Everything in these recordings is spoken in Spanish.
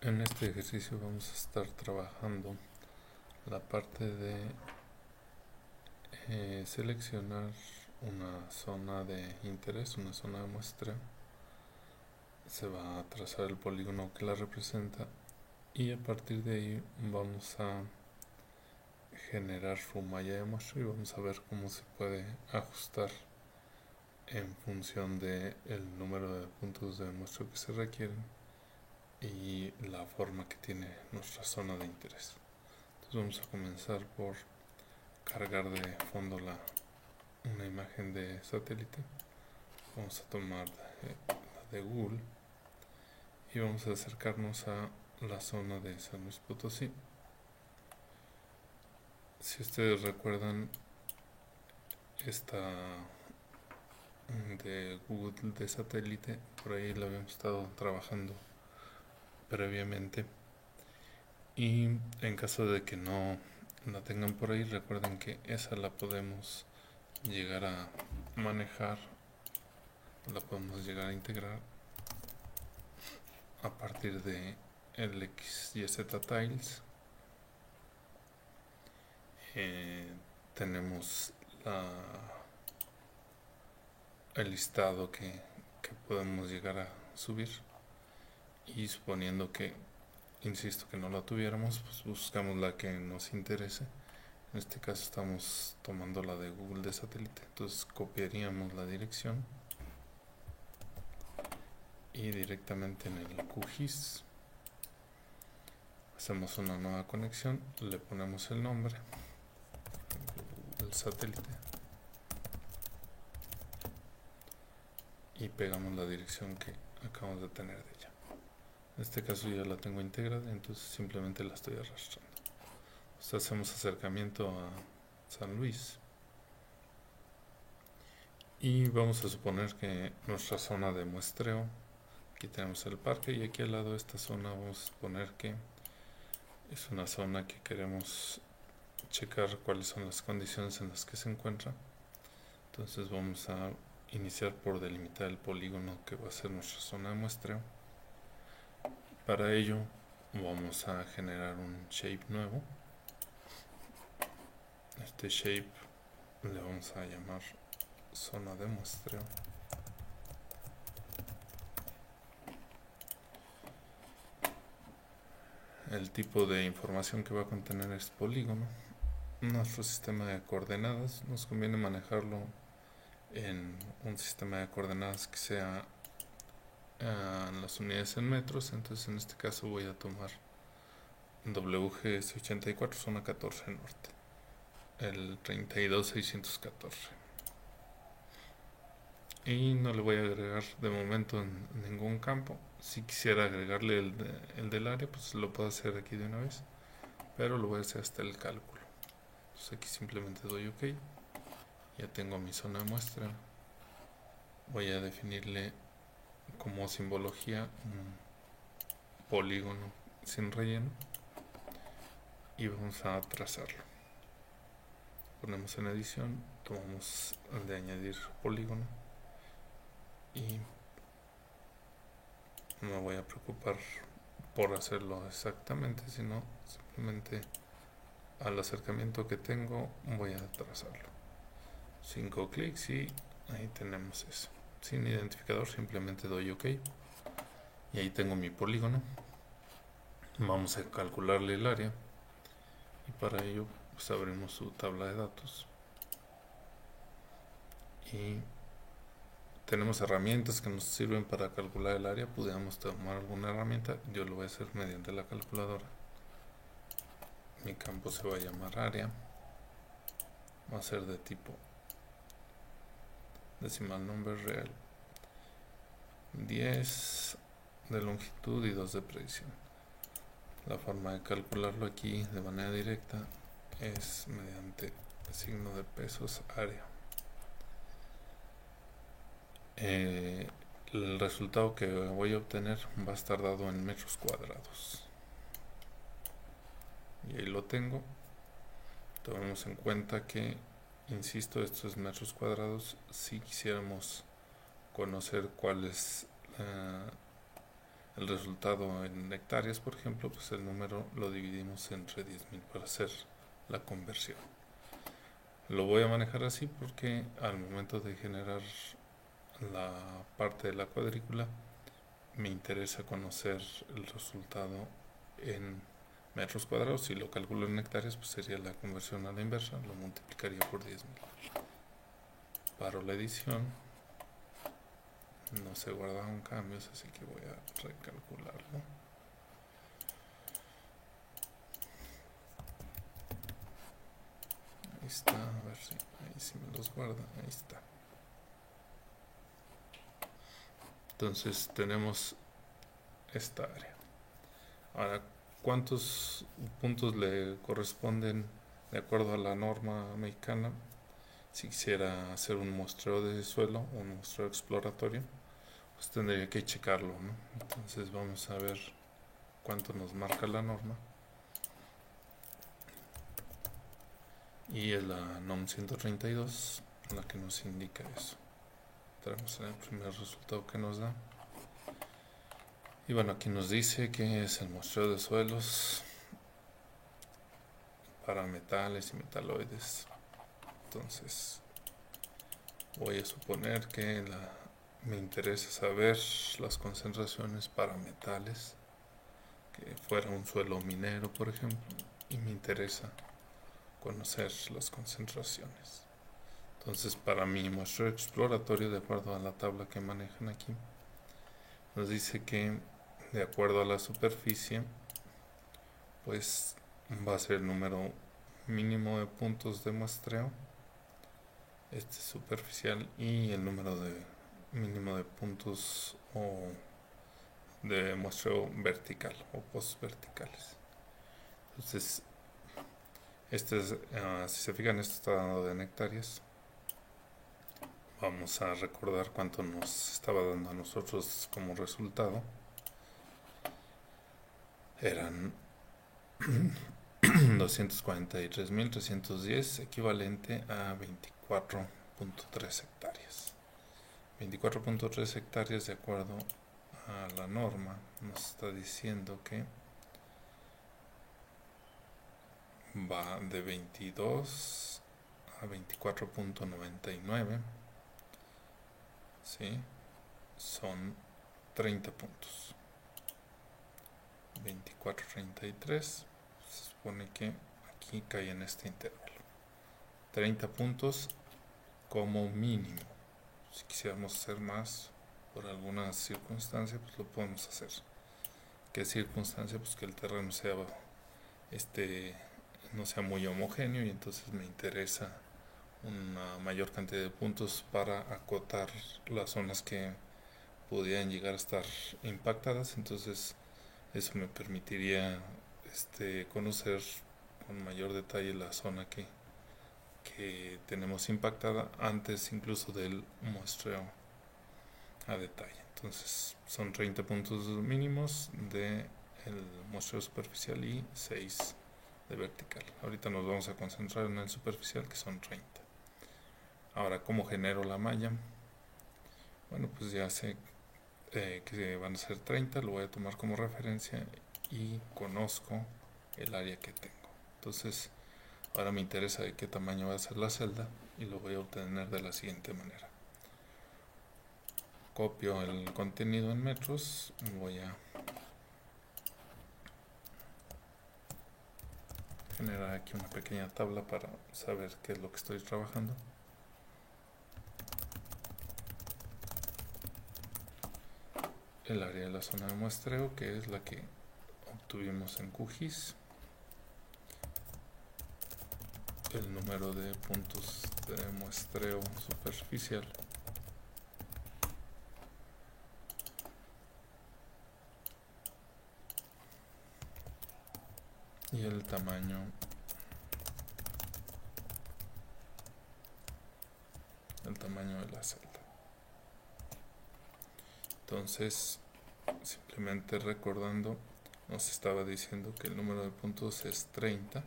En este ejercicio vamos a estar trabajando la parte de seleccionar una zona de interés, una zona de muestra. Se va a trazar el polígono que la representa y a partir de ahí vamos a generar su malla de muestra y vamos a ver cómo se puede ajustar en función de el número de puntos de muestra que se requieren y la forma que tiene nuestra zona de interés. Entonces vamos a comenzar por cargar de fondo una imagen de satélite. Vamos a tomar la de Google y vamos a acercarnos a la zona de San Luis Potosí. Si ustedes recuerdan, esta de Google de satélite, por ahí la habíamos estado trabajando previamente. Y en caso de que no la tengan por ahí, recuerden que esa la podemos llegar a manejar, la podemos llegar a integrar a partir de el XYZ Tiles. Tenemos el listado que podemos llegar a subir y suponiendo que, insisto, que no la tuviéramos, pues buscamos la que nos interese. En este caso estamos tomando la de Google de satélite, entonces copiaríamos la dirección y directamente en el QGIS hacemos una nueva conexión, le ponemos el nombre, el satélite, y pegamos la dirección que acabamos de tener de ella. En este caso ya la tengo integrada, entonces simplemente la estoy arrastrando. Entonces hacemos acercamiento a San Luis y vamos a suponer que nuestra zona de muestreo, aquí tenemos el parque y aquí al lado de esta zona vamos a suponer que es una zona que queremos checar cuáles son las condiciones en las que se encuentra. Entonces vamos a iniciar por delimitar el polígono que va a ser nuestra zona de muestreo. Para ello vamos a generar un shape nuevo. Este shape le vamos a llamar zona de muestreo. El tipo de información que va a contener este polígono. Nuestro sistema de coordenadas nos conviene manejarlo en un sistema de coordenadas que sea en las unidades en metros. Entonces en este caso voy a tomar WGS84 zona 14 norte, el 32614, y no le voy a agregar de momento en ningún campo. Si quisiera agregarle el del área, pues lo puedo hacer aquí de una vez, pero lo voy a hacer hasta el cálculo. Entonces aquí simplemente doy OK, ya tengo mi zona de muestra. Voy a definirle como simbología un polígono sin relleno y vamos a trazarlo. Ponemos en edición, tomamos el de añadir polígono y no me voy a preocupar por hacerlo exactamente, sino simplemente al acercamiento que tengo voy a trazarlo. 5 clics y ahí tenemos eso. Sin identificador simplemente doy OK y ahí tengo mi polígono. Vamos a calcularle el área y para ello pues abrimos su tabla de datos y tenemos herramientas que nos sirven para calcular el área. Pudiéramos tomar alguna herramienta, yo lo voy a hacer mediante la calculadora. Mi campo se va a llamar área, va a ser de tipo decimal number real, 10 de longitud y 2 de predicción. La forma de calcularlo aquí de manera directa es mediante el signo de pesos área. El resultado que voy a obtener va a estar dado en metros cuadrados y ahí lo tengo. Tomemos en cuenta que, insisto, esto es metros cuadrados. Si quisiéramos conocer cuál es el resultado en hectáreas, por ejemplo, pues el número lo dividimos entre 10.000 para hacer la conversión. Lo voy a manejar así porque al momento de generar la parte de la cuadrícula me interesa conocer el resultado en metros cuadrados. Si lo calculo en hectáreas, pues sería la conversión a la inversa, lo multiplicaría por 10.000. Paro la edición, no se guardaron cambios, así que voy a recalcularlo. Ahí está, a ver si ahí sí me los guarda, ahí está. Entonces tenemos esta área. Ahora, ¿cuántos puntos le corresponden de acuerdo a la norma mexicana? Si quisiera hacer un muestreo de suelo, un muestreo exploratorio, pues tendría que checarlo, ¿no? Entonces vamos a ver cuánto nos marca la norma. Y es la NOM 132 la que nos indica eso. Tenemos el primer resultado que nos da. Y bueno, aquí nos dice que es el muestreo de suelos para metales y metaloides. Entonces voy a suponer que me interesa saber las concentraciones para metales, que fuera un suelo minero, por ejemplo, y me interesa conocer las concentraciones. Entonces, para mi muestreo exploratorio, de acuerdo a la tabla que manejan aquí, nos dice que de acuerdo a la superficie, pues va a ser el número mínimo de puntos de muestreo, este superficial, y el número mínimo de puntos o de muestreo vertical o post verticales. Entonces, si se fijan, esto está dado en hectáreas. Vamos a recordar cuánto nos estaba dando a nosotros como resultado. Eran 243.310, equivalente a 24.3 hectáreas. 24.3 hectáreas, de acuerdo a la norma, nos está diciendo que va de 22 a 24.99, ¿sí? Son 30 puntos. 24.33, se supone que aquí cae en este intervalo. 30 puntos como mínimo. Si quisiéramos hacer más por alguna circunstancia, pues lo podemos hacer. ¿Qué circunstancia? Pues que el terreno sea no sea muy homogéneo, y entonces me interesa una mayor cantidad de puntos para acotar las zonas que pudieran llegar a estar impactadas. Entonces eso me permitiría conocer con mayor detalle la zona que tenemos impactada antes incluso del muestreo a detalle. Entonces son 30 puntos mínimos de el muestreo superficial y 6 de vertical. Ahorita nos vamos a concentrar en el superficial, que son 30. Ahora, ¿cómo genero la malla? Bueno, pues ya sé que van a ser 30, lo voy a tomar como referencia y conozco el área que tengo. Entonces, ahora me interesa de qué tamaño va a ser la celda y lo voy a obtener de la siguiente manera. Copio el contenido en metros, voy a generar aquí una pequeña tabla para saber qué es lo que estoy trabajando. El área de la zona de muestreo, que es la que obtuvimos en QGIS. El número de puntos de muestreo superficial. Y el tamaño de la celda. Entonces, simplemente recordando, nos estaba diciendo que el número de puntos es 30.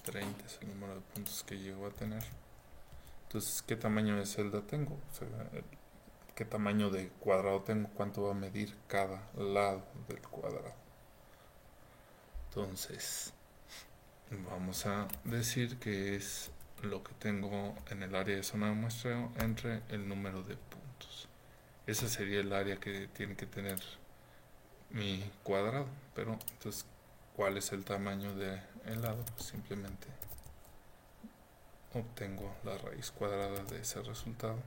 30 es el número de puntos que llego a tener. Entonces, ¿qué tamaño de celda tengo? O sea, qué tamaño de cuadrado tengo, cuánto va a medir cada lado del cuadrado. Entonces, vamos a decir que es lo que tengo en el área de zona de muestreo entre el número de puntos. Ese sería el área que tiene que tener mi cuadrado. Pero entonces, ¿cuál es el tamaño del lado? Pues simplemente obtengo la raíz cuadrada de ese resultado.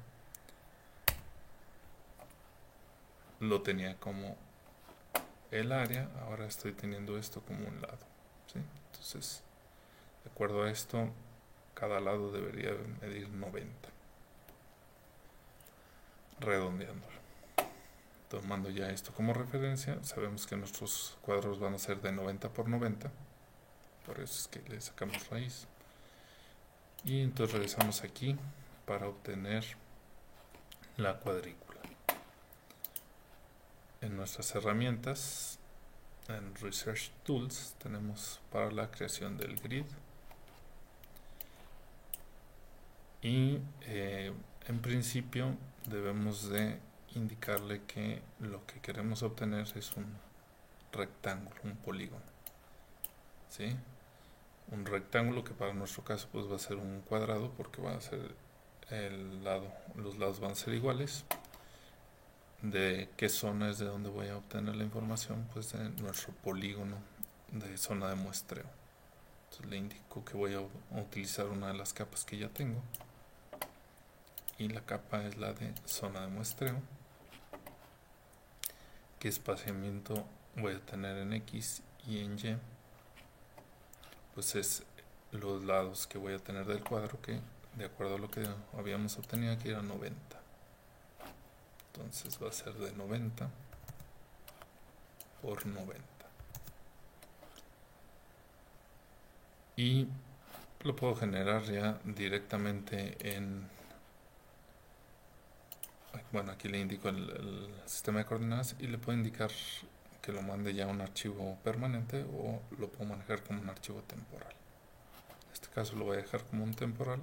Lo tenía como el área, ahora estoy teniendo esto como un lado, ¿sí? Entonces, de acuerdo a esto, cada lado debería medir 90, redondeándolo. Tomando ya esto como referencia, sabemos que nuestros cuadros van a ser de 90 por 90, por eso es que le sacamos raíz. Y entonces regresamos aquí para obtener la cuadrícula. En nuestras herramientas, en Research Tools, tenemos para la creación del grid. Y en principio debemos de indicarle que lo que queremos obtener es un rectángulo, un polígono, ¿sí? Un rectángulo que para nuestro caso pues va a ser un cuadrado, porque va a ser los lados van a ser iguales. ¿De qué zona es de donde voy a obtener la información? Pues de nuestro polígono de zona de muestreo. Entonces le indico que voy a utilizar una de las capas que ya tengo, y la capa es la de zona de muestreo. ¿Qué espaciamiento voy a tener en X y en Y? Pues es los lados que voy a tener del cuadro, que de acuerdo a lo que habíamos obtenido aquí era 90. Entonces va a ser de 90 por 90. Y lo puedo generar ya directamente en... Bueno, aquí le indico el sistema de coordenadas y le puedo indicar que lo mande ya a un archivo permanente, o lo puedo manejar como un archivo temporal. En este caso lo voy a dejar como un temporal,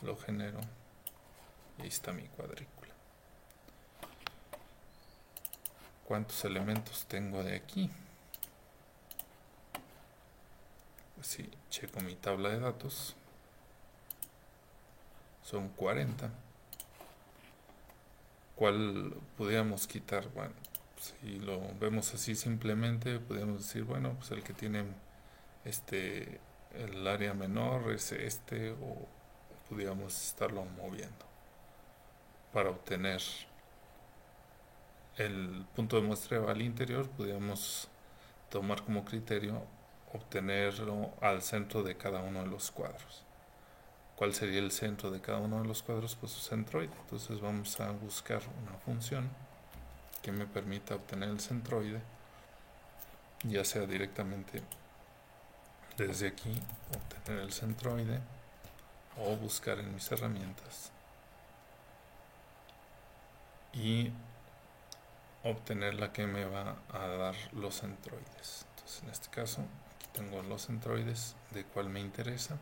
lo genero y ahí está mi cuadrícula. ¿Cuántos elementos tengo de aquí? Pues si checo mi tabla de datos, son 40. ¿Cuál podríamos quitar? Bueno, si lo vemos así simplemente, podríamos decir, bueno, pues el que tiene el área menor es este, o podríamos estarlo moviendo para obtener el punto de muestreo al interior. Podríamos tomar como criterio obtenerlo al centro de cada uno de los cuadros. ¿Cuál sería el centro de cada uno de los cuadros? Pues su centroide. Entonces vamos a buscar una función que me permita obtener el centroide, ya sea directamente desde aquí, obtener el centroide, o buscar en mis herramientas y obtener la que me va a dar los centroides. Entonces en este caso aquí tengo los centroides de cuál me interesa,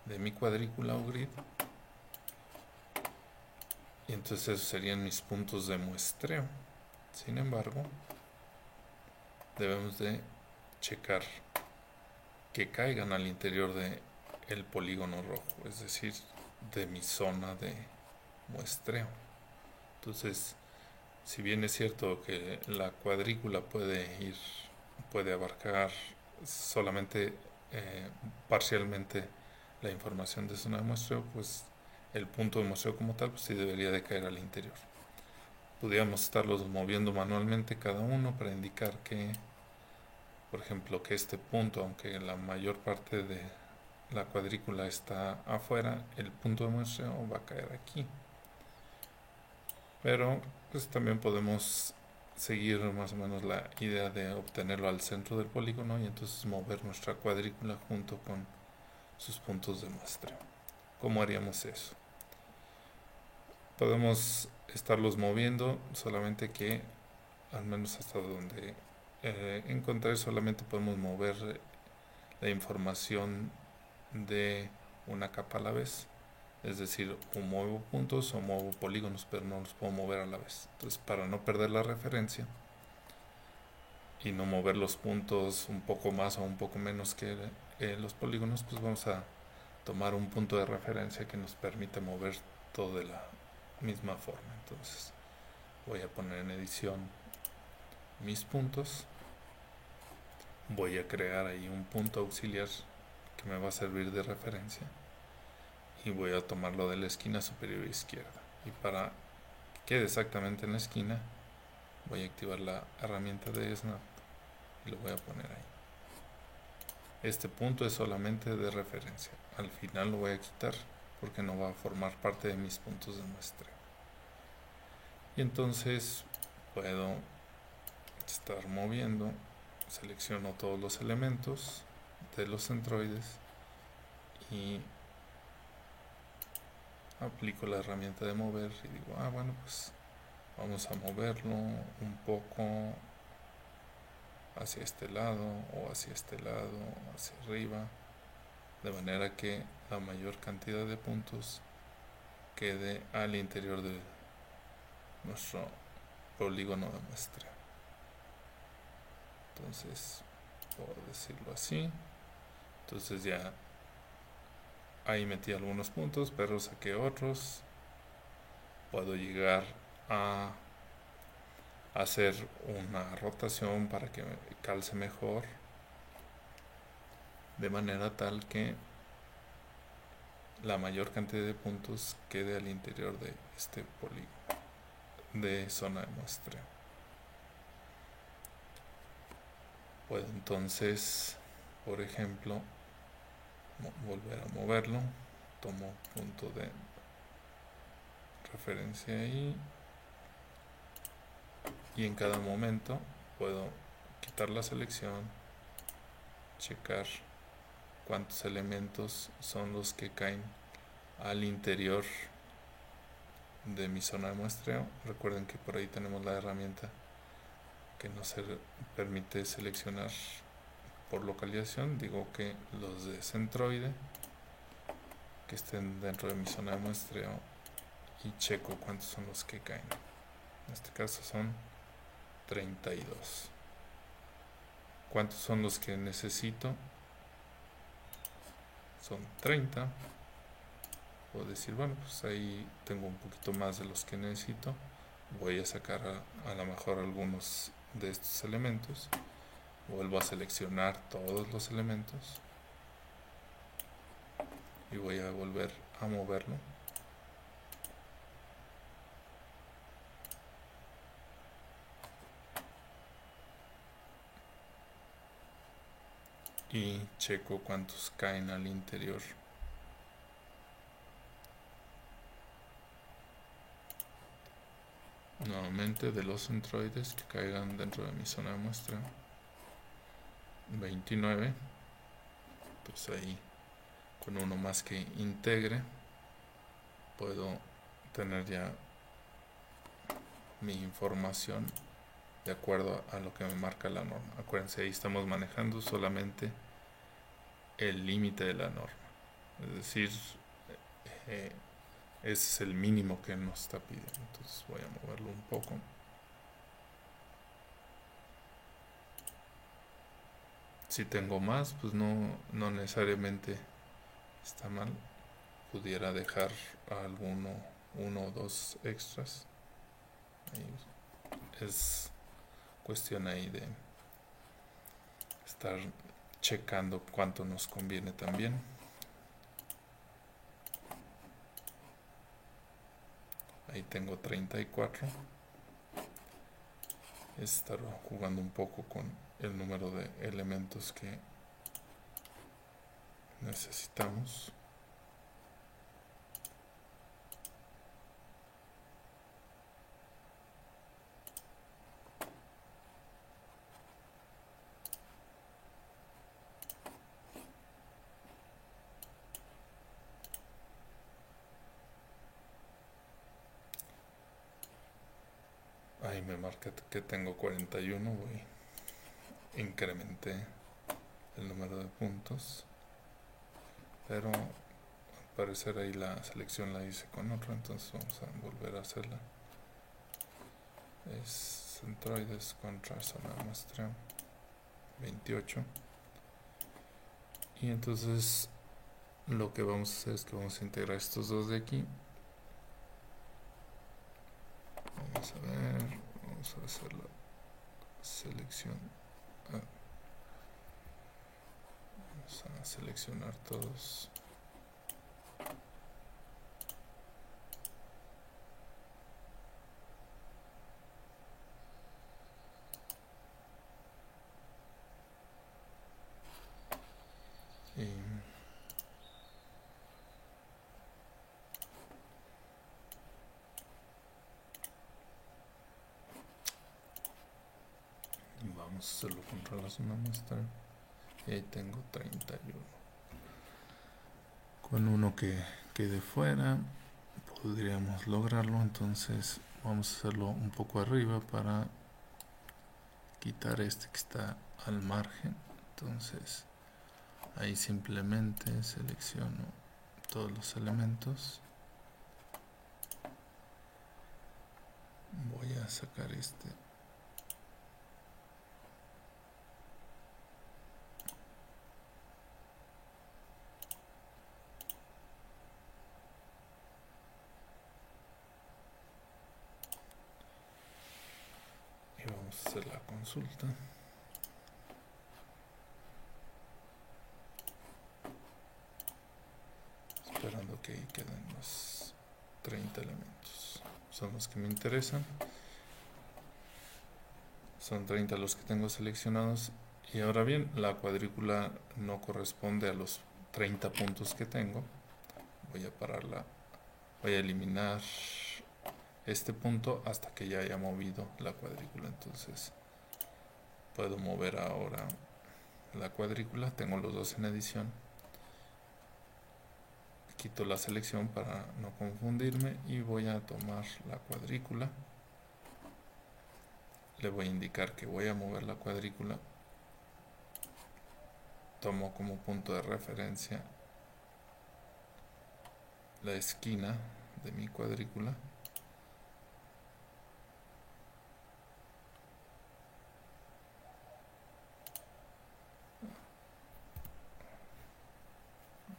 de mi cuadrícula o grid, y entonces esos serían mis puntos de muestreo. Sin embargo, debemos de checar que caigan al interior de el polígono rojo, es decir, de mi zona de muestreo. Entonces, si bien es cierto que la cuadrícula puede abarcar solamente parcialmente la información de zona de muestreo, pues el punto de muestreo como tal pues sí debería de caer al interior. Podríamos estarlos moviendo manualmente cada uno para indicar que, por ejemplo, que este punto, aunque la mayor parte de la cuadrícula está afuera, el punto de muestreo va a caer aquí. Pero pues también podemos seguir más o menos la idea de obtenerlo al centro del polígono y entonces mover nuestra cuadrícula junto con sus puntos de muestreo. ¿Cómo haríamos eso? Podemos estarlos moviendo, solamente que al menos hasta donde encontré, solamente podemos mover la información de una capa a la vez. Es decir, o muevo puntos o muevo polígonos, pero no los puedo mover a la vez. Entonces, para no perder la referencia y no mover los puntos un poco más o un poco menos que los polígonos, pues vamos a tomar un punto de referencia que nos permite mover todo de la misma forma. Entonces, voy a poner en edición mis puntos. Voy a crear ahí un punto auxiliar que me va a servir de referencia y voy a tomarlo de la esquina superior izquierda, y para que quede exactamente en la esquina voy a activar la herramienta de Snap y lo voy a poner ahí. Este punto es solamente de referencia, al final lo voy a quitar porque no va a formar parte de mis puntos de muestreo. Y entonces puedo estar moviendo, selecciono todos los elementos de los centroides y aplico la herramienta de mover y digo, bueno, pues vamos a moverlo un poco hacia este lado o hacia este lado, hacia arriba, de manera que la mayor cantidad de puntos quede al interior de nuestro polígono de muestreo. Entonces, puedo decirlo así. Entonces ya ahí metí algunos puntos, pero saqué otros. Puedo llegar a hacer una rotación para que calce mejor, de manera tal que la mayor cantidad de puntos quede al interior de este polígono de zona de muestreo. Puedo entonces, por ejemplo, volver a moverlo. Tomo punto de referencia ahí y en cada momento puedo quitar la selección, checar cuántos elementos son los que caen al interior de mi zona de muestreo. Recuerden que por ahí tenemos la herramienta que nos permite seleccionar por localización. Digo que los de centroide que estén dentro de mi zona de muestreo y checo cuántos son los que caen. En este caso son 32. ¿Cuántos son los que necesito? Son 30. Puedo decir, bueno, pues ahí tengo un poquito más de los que necesito. Voy a sacar a lo mejor algunos de estos elementos. Vuelvo a seleccionar todos los elementos y voy a volver a moverlo. Y checo cuántos caen al interior. Nuevamente, de los centroides que caigan dentro de mi zona de muestra, 29. Entonces ahí, con uno más que integre, puedo tener ya mi información de acuerdo a lo que me marca la norma. Acuérdense, ahí estamos manejando solamente el límite de la norma, es decir, ese es el mínimo que nos está pidiendo. Entonces voy a moverlo un poco. Si tengo más, pues no necesariamente está mal. Pudiera dejar uno o dos extras. Ahí es cuestión ahí de estar checando cuánto nos conviene también. Ahí tengo 34. Es estar jugando un poco con el número de elementos que necesitamos. Ahí me marca que tengo 41. Incrementé el número de puntos, pero parecer ahí la selección la hice con otro, entonces vamos a volver a hacerla. Es centroides contra zona de muestreo 28. Y entonces lo que vamos a hacer es que vamos a integrar estos dos de aquí. Vamos a ver, vamos a hacer la selección. Vamos a seleccionar todos. Y vamos a hacerlo contra la zona muestra. Y ahí tengo 31. Con uno que quede fuera podríamos lograrlo, entonces vamos a hacerlo un poco arriba para quitar este que está al margen. Entonces ahí simplemente selecciono todos los elementos. Voy a sacar este. Y vamos a hacer la consulta. Esperando que ahí queden los 30 elementos. Son los que me interesan. Son 30 los que tengo seleccionados. Y ahora bien, la cuadrícula no corresponde a los 30 puntos que tengo. Voy a pararla. Voy a eliminar este punto hasta que ya haya movido la cuadrícula. Entonces puedo mover ahora la cuadrícula. Tengo los dos en edición. Quito la selección para no confundirme y voy a tomar la cuadrícula. Le voy a indicar que voy a mover la cuadrícula. Tomo como punto de referencia la esquina de mi cuadrícula.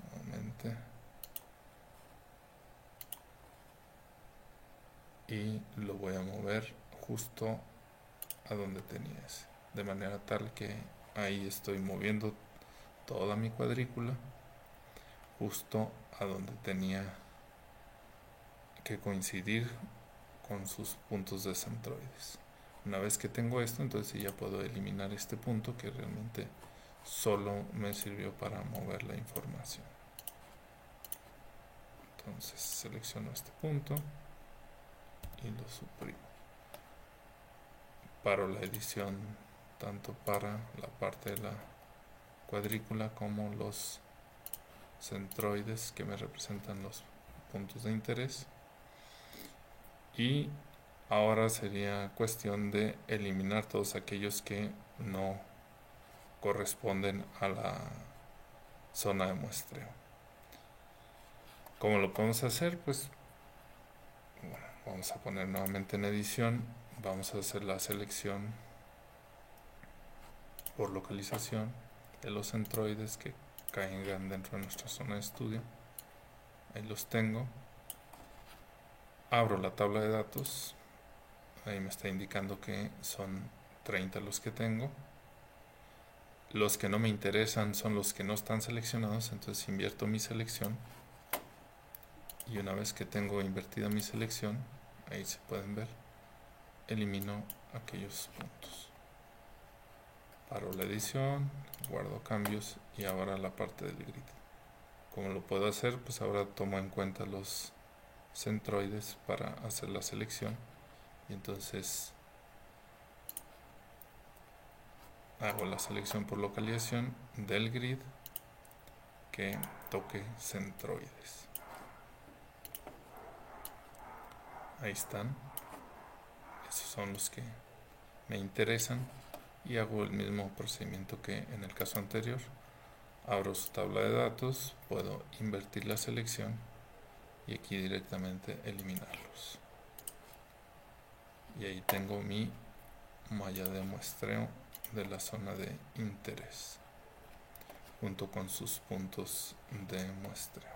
Nuevamente. Y lo voy a mover justo a donde tenía ese. De manera tal que ahí estoy moviendo toda mi cuadrícula justo a donde tenía que coincidir con sus puntos de centroides. Una vez que tengo esto, entonces ya puedo eliminar este punto que realmente solo me sirvió para mover la información. Entonces selecciono este punto y lo suprimo. Paro la edición tanto para la parte de la cuadrícula como los centroides que me representan los puntos de interés. Y ahora sería cuestión de eliminar todos aquellos que no corresponden a la zona de muestreo. ¿Cómo lo podemos hacer? Pues bueno, vamos a poner nuevamente en edición. Vamos a hacer la selección por localización de los centroides que caigan dentro de nuestra zona de estudio. Ahí los tengo. Abro la tabla de datos. Ahí me está indicando que son 30 los que tengo. Los que no me interesan son los que no están seleccionados, entonces invierto mi selección. Y una vez que tengo invertida mi selección, ahí se pueden ver, elimino aquellos puntos. Paro la edición, guardo cambios y ahora la parte del grid. ¿Cómo lo puedo hacer? Pues ahora tomo en cuenta los centroides para hacer la selección y entonces hago la selección por localización del grid que toque centroides. Ahí están. Esos son los que me interesan y hago el mismo procedimiento que en el caso anterior. Abro su tabla de datos, puedo invertir la selección y aquí directamente eliminarlos. Y ahí tengo mi malla de muestreo de la zona de interés junto con sus puntos de muestreo.